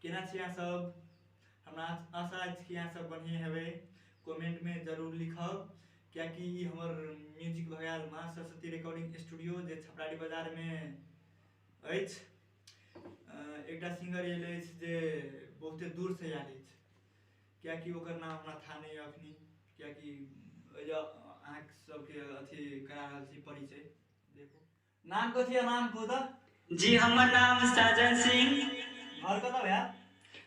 केना छी अहाँ सब? हमरा आशा अछि कि अहाँ सब बढ़िया हेबै। कमेंट में जरूर लिखब क्या कि हमर म्यूजिक भगल माँ सरस्वती रिकॉर्डिंग स्टूडियो जे छपराड़ी बाजार में अछि। एकटा सिंगर एल अछि जे बहुते दूर से आयल अछि, क्या कि ओकर नाम हमरा था नहीं अखनी, क्या कि अहाँ सबके अथी करा रहल छी परिचय। देखो नाम कथी है, नाम कहू त। जी हमर नाम साजन सिंह। घर कतऽ भैया?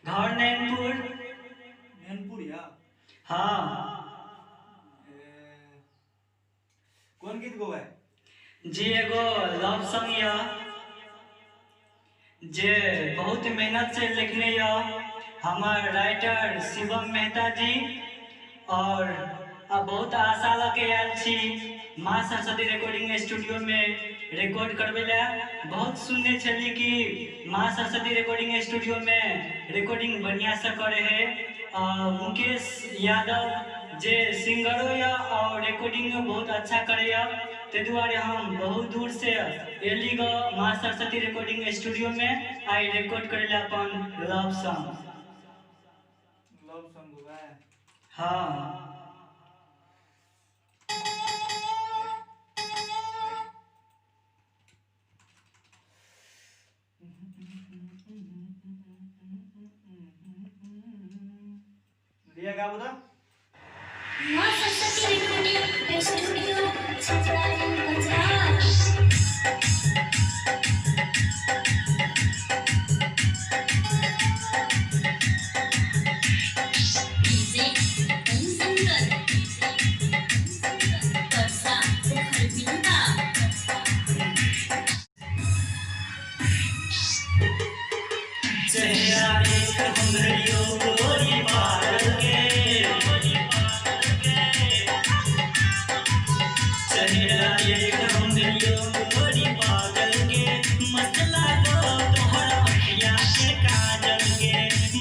घर नैनपुर। नैनपुर या? हाँ। कौन गीत गौबै? जी एगो लव सॉन्ग या जे बहुत मेहनत से लिखने या हमार राइटर शिवम मेहता जी, और बहुत आशा लगे आयल छी माँ सरस्वती रिकॉर्डिंग स्टूडियो में रिकॉर्ड करवे ला। बहुत सुनने छली कि माँ सरस्वती रिकॉर्डिंग स्टूडियो में रिकॉर्डिंग बढ़िया से करे है। मुकेश यादव जे सिंगरो या और रिकॉर्डिंग बहुत अच्छा करे या, ते दुआरे हम बहुत दूर से एली गो माँ सरस्वती रिकॉर्डिंग स्टूडियो में आई रिकॉर्ड करे ला अपन लव सॉन्ग। लव सॉन्ग हुआ है? हाँ। लिया गाबो तो? माँ सरस्वती रिकॉर्डिंग स्टूडियो छपराड़ी बाजार। चेहरा देख हमरियो गोरी पागल के, चेहरा देख हमरियो गोरी पागल के, मस्त लागो तोहर अखिया के काजल के,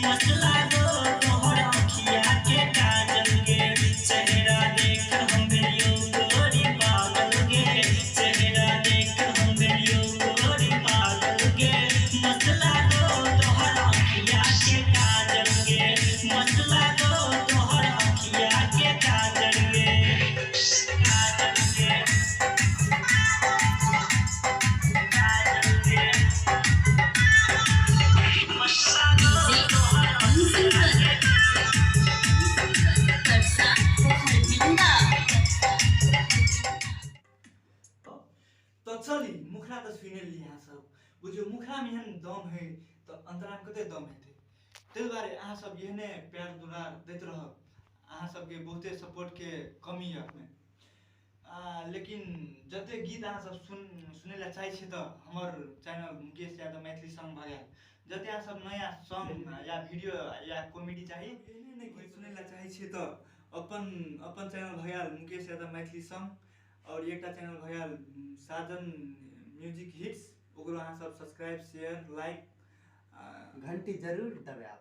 मस्त लागो तोहर अखिया के काजल के। चेहरा देख हमरियो गोरी पागल के, चेहरा देख हमरियो गोरी पागल के, मस्त लागो तोहर अखिया के काजल के, मस्त लागो तोहर अखिया के काजल के, काजल के, काजल के, मस्त लागो तोहर अखिया के। तो चली मुखरा तो सुन ली अहाँ सब, बुझियो मुखरा में एहन दम है तो अंतरा में कते दम हेतै। ताहि दुआरे अहाँ सब एहने प्यार दुलार दैत रहब। अहाँ सबके बहुते सपोर्ट के कमी है अपने। लेकिन जते गीत अहाँ सब सुने ला चाहे छी तो हमर चैनल मुकेश यादव मैथिली सॉन्ग भगल, जते अहाँ सब नया सॉन्ग या वीडियो या कॉमेडी चाहिए एहने नहीं गीत सुने ला चाहे छी तो अपन चैनल भगल मुकेश यादव मैथिली सॉन्ग, और एकटा चैनल भगल साजन म्यूजिक हिट्स, ओकरो अहाँ सब सब्सक्राइब शेयर लाइक घंटी जरूर दबाएब।